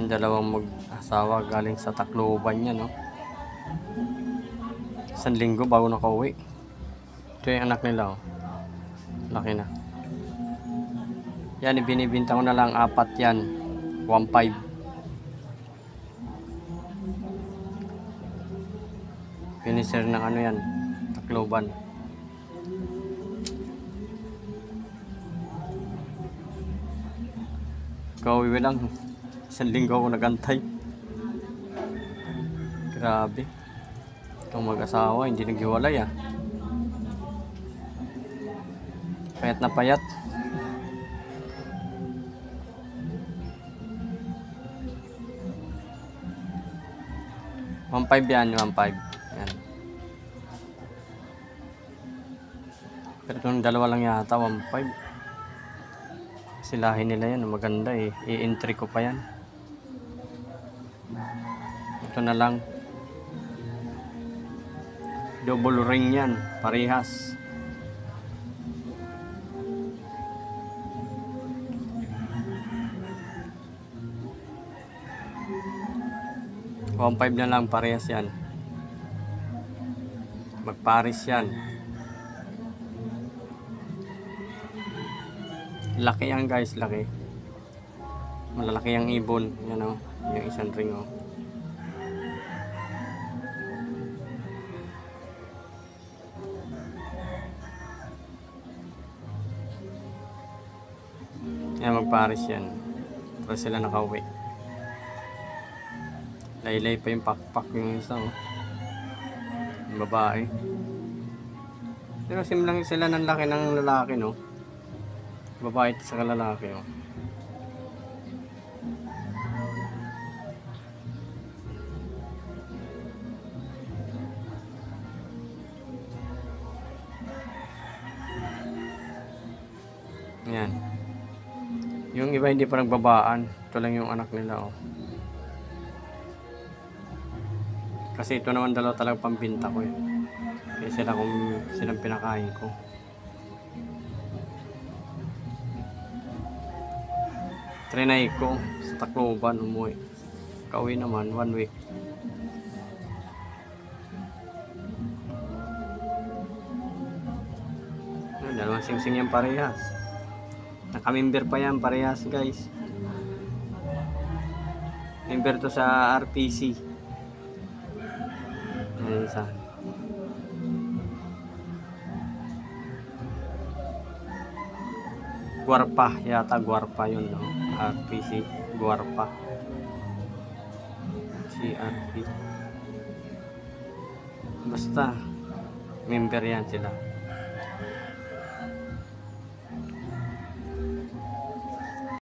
Yung dalawang mag-asawa galing sa Tacloban yan, no? 1 linggo bago nakauwi. Ito yung anak nila, oh. Laki na. Yan, ibinibinta ko na lang 4 yan. 1.5. Finisher ng ano yan, Tacloban. Kauwi lang. 1 linggo ako nagantay. Grabe. Itong mag-asawa, hindi naghiwalay, ah. Payat na payat. $1.5 yan, $1.5. Yan. Pero itong dalawa lang yata, $1.5. Silahin nila yan, maganda eh. I-entry ko pa yan. Ito na lang. Double ring yan, parehas. $1.5 na lang, parehas yan. Magpares yan. Laki yan guys, laki. Malalaki ang ibon. Yan, oh, yung isang ring, oh. Yan, magpares yan. Para sila nakauwi. Laylay pa yung pakpak yung isa, oh. Yung babae. Pero simlang sila ng laki ng lalaki, no? Babae sa lalaki, oh. Yan. Yung iba hindi pa nagbabaan. Ito lang yung anak nila, oh. Kasi ito naman dalawa talagang pambinta ko, eh. Kaya silang pinakain ko. Trinay ko sa Tacloban, umuwi. Kauwi naman 1 week. Dalawang singsing yan parehas. Nakamember pa yan parehas guys. Member to sa RPC. Ayan isa. Guarpa yata, Guarpa yun, no? RPC Guarpa. CRP. Basta member yan sila.